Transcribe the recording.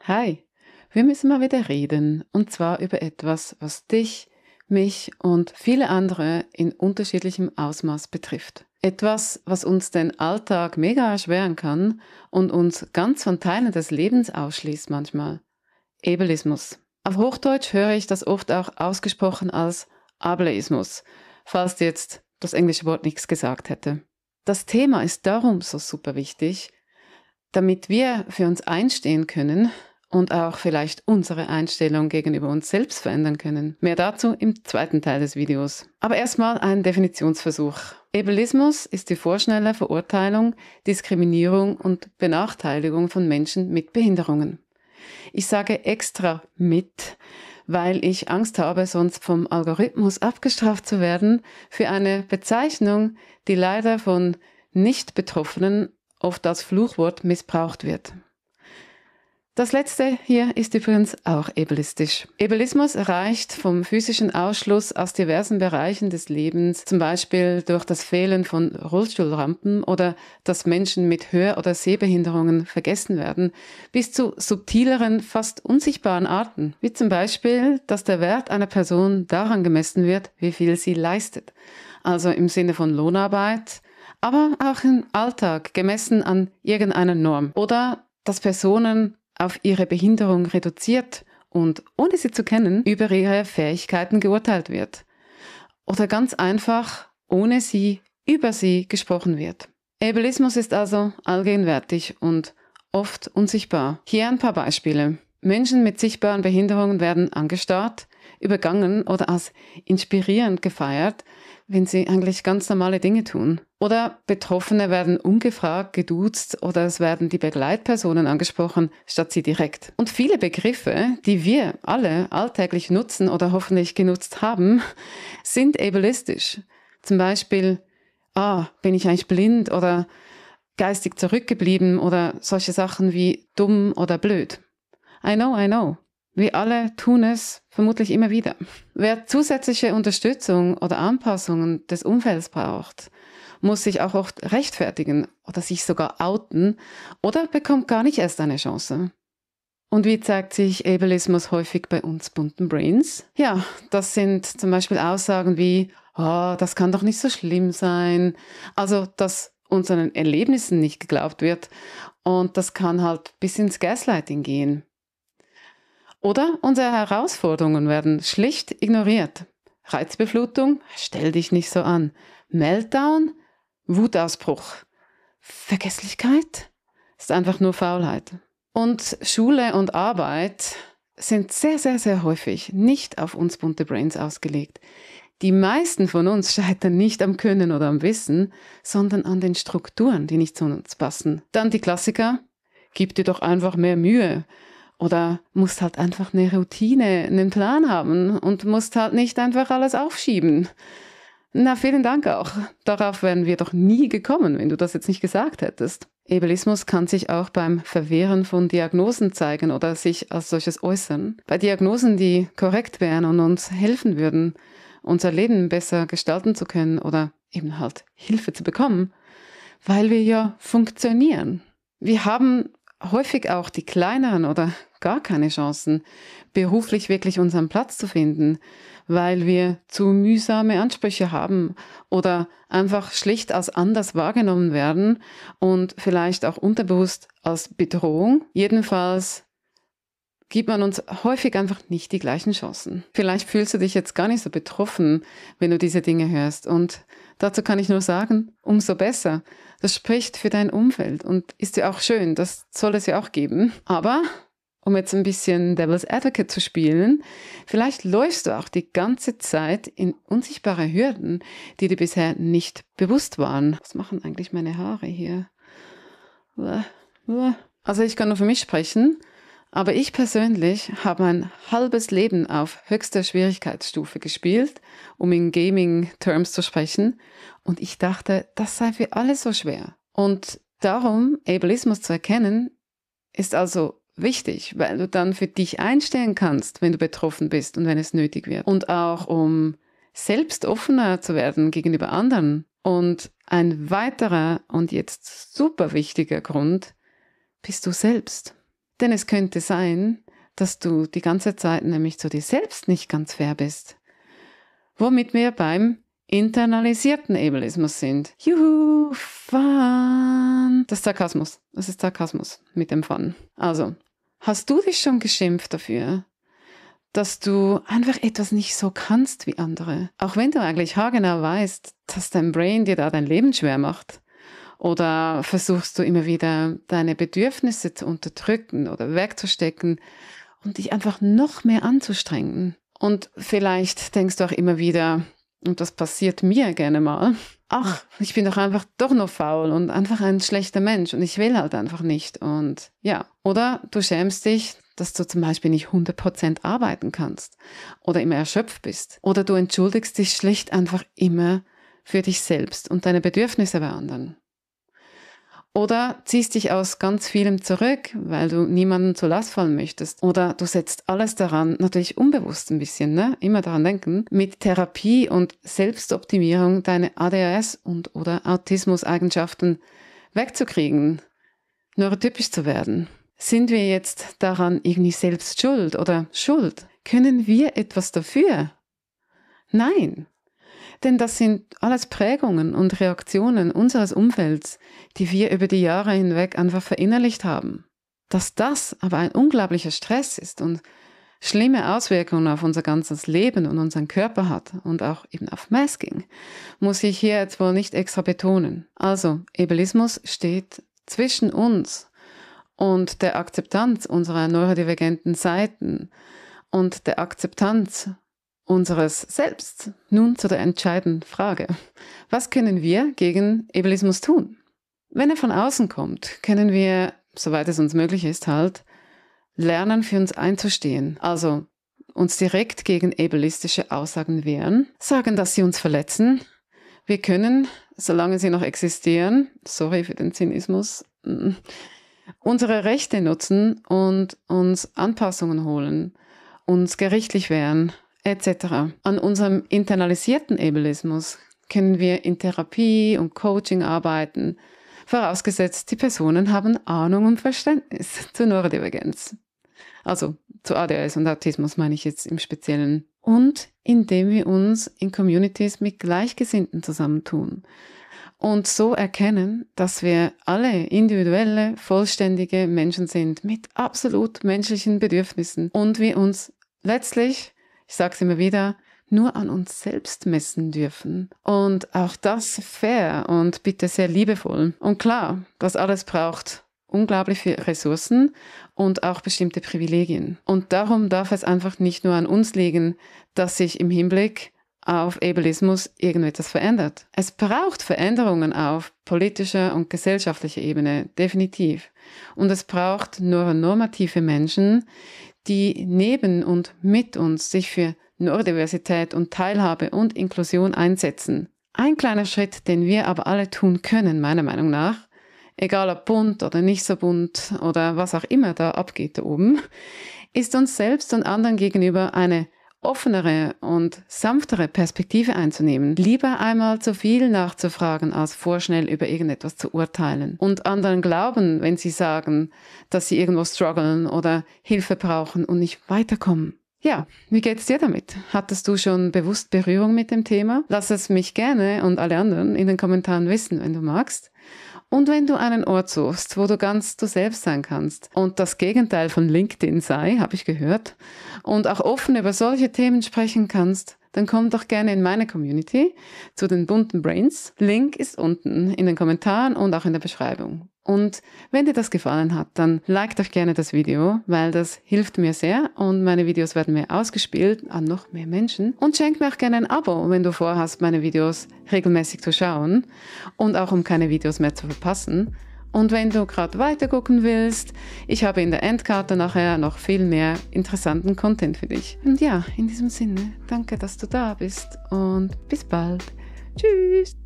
Hi, wir müssen mal wieder reden, und zwar über etwas, was dich, mich und viele andere in unterschiedlichem Ausmaß betrifft. Etwas, was uns den Alltag mega erschweren kann und uns ganz von Teilen des Lebens ausschließt manchmal. Ableismus. Auf Hochdeutsch höre ich das oft auch ausgesprochen als Ableismus, falls dir jetzt das englische Wort nichts gesagt hätte. Das Thema ist darum so super wichtig, damit wir für uns einstehen können und auch vielleicht unsere Einstellung gegenüber uns selbst verändern können. Mehr dazu im zweiten Teil des Videos. Aber erstmal ein Definitionsversuch. Ableismus ist die vorschnelle Verurteilung, Diskriminierung und Benachteiligung von Menschen mit Behinderungen. Ich sage extra mit, weil ich Angst habe, sonst vom Algorithmus abgestraft zu werden für eine Bezeichnung, die leider von Nicht-Betroffenen oft als Fluchwort missbraucht wird. Das letzte hier ist übrigens auch ableistisch. Ableismus reicht vom physischen Ausschluss aus diversen Bereichen des Lebens, zum Beispiel durch das Fehlen von Rollstuhlrampen oder dass Menschen mit Hör- oder Sehbehinderungen vergessen werden, bis zu subtileren, fast unsichtbaren Arten, wie zum Beispiel, dass der Wert einer Person daran gemessen wird, wie viel sie leistet, also im Sinne von Lohnarbeit, aber auch im Alltag gemessen an irgendeiner Norm, oder dass Personen auf ihre Behinderung reduziert und, ohne sie zu kennen, über ihre Fähigkeiten geurteilt wird. Oder ganz einfach, ohne sie, über sie gesprochen wird. Ableismus ist also allgegenwärtig und oft unsichtbar. Hier ein paar Beispiele. Menschen mit sichtbaren Behinderungen werden angestarrt, übergangen oder als inspirierend gefeiert, wenn sie eigentlich ganz normale Dinge tun. Oder Betroffene werden ungefragt geduzt oder es werden die Begleitpersonen angesprochen, statt sie direkt. Und viele Begriffe, die wir alle alltäglich nutzen oder hoffentlich genutzt haben, sind ableistisch. Zum Beispiel, bin ich eigentlich blind oder geistig zurückgeblieben oder solche Sachen wie dumm oder blöd. I know. Wir alle tun es vermutlich immer wieder. Wer zusätzliche Unterstützung oder Anpassungen des Umfelds braucht, muss sich auch oft rechtfertigen oder sich sogar outen oder bekommt gar nicht erst eine Chance. Und wie zeigt sich Ableismus häufig bei uns bunten Brains? Ja, das sind zum Beispiel Aussagen wie, das kann doch nicht so schlimm sein. Also, dass unseren Erlebnissen nicht geglaubt wird und das kann halt bis ins Gaslighting gehen. Oder unsere Herausforderungen werden schlicht ignoriert. Reizbeflutung, stell dich nicht so an. Meltdown, Wutausbruch. Vergesslichkeit ist einfach nur Faulheit. Und Schule und Arbeit sind sehr, sehr, sehr häufig nicht auf uns bunte Brains ausgelegt. Die meisten von uns scheitern nicht am Können oder am Wissen, sondern an den Strukturen, die nicht zu uns passen. Dann die Klassiker, gib dir doch einfach mehr Mühe. Oder musst halt einfach eine Routine, einen Plan haben und musst halt nicht einfach alles aufschieben. Na, vielen Dank auch. Darauf wären wir doch nie gekommen, wenn du das jetzt nicht gesagt hättest. Ableismus kann sich auch beim Verwehren von Diagnosen zeigen oder sich als solches äußern. Bei Diagnosen, die korrekt wären und uns helfen würden, unser Leben besser gestalten zu können oder eben halt Hilfe zu bekommen, weil wir ja funktionieren. Wir haben häufig auch die kleineren oder gar keine Chancen, beruflich wirklich unseren Platz zu finden, weil wir zu mühsame Ansprüche haben oder einfach schlicht als anders wahrgenommen werden und vielleicht auch unterbewusst als Bedrohung. Jedenfalls gibt man uns häufig einfach nicht die gleichen Chancen. Vielleicht fühlst du dich jetzt gar nicht so betroffen, wenn du diese Dinge hörst. Und dazu kann ich nur sagen, umso besser. Das spricht für dein Umfeld und ist ja auch schön, das soll es ja auch geben. Aber, um jetzt ein bisschen Devil's Advocate zu spielen, vielleicht läufst du auch die ganze Zeit in unsichtbare Hürden, die dir bisher nicht bewusst waren. Was machen eigentlich meine Haare hier? Also ich kann nur für mich sprechen. Aber ich persönlich habe ein halbes Leben auf höchster Schwierigkeitsstufe gespielt, um in Gaming-Terms zu sprechen. Und ich dachte, das sei für alle so schwer. Und darum, Ableismus zu erkennen, ist also wichtig, weil du dann für dich einstellen kannst, wenn du betroffen bist und wenn es nötig wird. Und auch um selbst offener zu werden gegenüber anderen. Und ein weiterer und jetzt super wichtiger Grund bist du selbst. Denn es könnte sein, dass du die ganze Zeit nämlich zu dir selbst nicht ganz fair bist. Womit wir beim internalisierten Ableismus sind. Juhu, Fun. Das ist Sarkasmus. Das ist Sarkasmus mit dem Fun. Also, hast du dich schon geschimpft dafür, dass du einfach etwas nicht so kannst wie andere? Auch wenn du eigentlich haargenau weißt, dass dein Brain dir da dein Leben schwer macht. Oder versuchst du immer wieder deine Bedürfnisse zu unterdrücken oder wegzustecken und dich einfach noch mehr anzustrengen. Und vielleicht denkst du auch immer wieder, und das passiert mir gerne mal, ach, ich bin doch noch faul und einfach ein schlechter Mensch und ich will halt einfach nicht. Und ja, oder du schämst dich, dass du zum Beispiel nicht 100% arbeiten kannst oder immer erschöpft bist. Oder du entschuldigst dich schlicht einfach immer für dich selbst und deine Bedürfnisse bei anderen. Oder ziehst dich aus ganz vielem zurück, weil du niemandem zur Last fallen möchtest. Oder du setzt alles daran, natürlich unbewusst ein bisschen, ne? Immer daran denken, mit Therapie und Selbstoptimierung deine ADHS und oder Autismus-Eigenschaften wegzukriegen, neurotypisch zu werden. Sind wir jetzt daran irgendwie selbst schuld oder schuld? Können wir etwas dafür? Nein. Denn das sind alles Prägungen und Reaktionen unseres Umfelds, die wir über die Jahre hinweg einfach verinnerlicht haben. Dass das aber ein unglaublicher Stress ist und schlimme Auswirkungen auf unser ganzes Leben und unseren Körper hat und auch eben auf Masking, muss ich hier jetzt wohl nicht extra betonen. Also, Ableismus steht zwischen uns und der Akzeptanz unserer neurodivergenten Seiten und der Akzeptanz unseres Selbst. Nun zu der entscheidenden Frage. Was können wir gegen Ableismus tun? Wenn er von außen kommt, können wir, soweit es uns möglich ist, halt lernen, für uns einzustehen. Also uns direkt gegen ableistische Aussagen wehren, sagen, dass sie uns verletzen. Wir können, solange sie noch existieren, sorry für den Zynismus, unsere Rechte nutzen und uns Anpassungen holen, uns gerichtlich wehren, etc. An unserem internalisierten Ableismus können wir in Therapie und Coaching arbeiten, vorausgesetzt, die Personen haben Ahnung und Verständnis zur Neurodivergenz. Also zu ADHS und Autismus meine ich jetzt im Speziellen. Und indem wir uns in Communities mit Gleichgesinnten zusammentun und so erkennen, dass wir alle individuelle, vollständige Menschen sind mit absolut menschlichen Bedürfnissen und wir uns letztlich, ich sage es immer wieder, nur an uns selbst messen dürfen. Und auch das fair und bitte sehr liebevoll. Und klar, das alles braucht unglaublich viele Ressourcen und auch bestimmte Privilegien. Und darum darf es einfach nicht nur an uns liegen, dass sich im Hinblick auf Ableismus irgendetwas verändert. Es braucht Veränderungen auf politischer und gesellschaftlicher Ebene, definitiv. Und es braucht neuronormative Menschen, die neben und mit uns sich für Neurodiversität und Teilhabe und Inklusion einsetzen. Ein kleiner Schritt, den wir aber alle tun können, meiner Meinung nach, egal ob bunt oder nicht so bunt oder was auch immer da abgeht da oben, ist uns selbst und anderen gegenüber eine offenere und sanftere Perspektive einzunehmen. Lieber einmal zu viel nachzufragen, als vorschnell über irgendetwas zu urteilen. Und anderen glauben, wenn sie sagen, dass sie irgendwo strugglen oder Hilfe brauchen und nicht weiterkommen. Ja, wie geht's dir damit? Hattest du schon bewusst Berührung mit dem Thema? Lass es mich gerne und alle anderen in den Kommentaren wissen, wenn du magst. Und wenn du einen Ort suchst, wo du ganz du selbst sein kannst und das Gegenteil von LinkedIn sei, habe ich gehört, und auch offen über solche Themen sprechen kannst, dann komm doch gerne in meine Community zu den bunten Brains. Link ist unten in den Kommentaren und auch in der Beschreibung. Und wenn dir das gefallen hat, dann like doch gerne das Video, weil das hilft mir sehr und meine Videos werden mehr ausgespielt an noch mehr Menschen. Und schenk mir auch gerne ein Abo, wenn du vorhast, meine Videos regelmäßig zu schauen und auch um keine Videos mehr zu verpassen. Und wenn du gerade weiter gucken willst, ich habe in der Endkarte nachher noch viel mehr interessanten Content für dich. Und ja, in diesem Sinne, danke, dass du da bist und bis bald. Tschüss!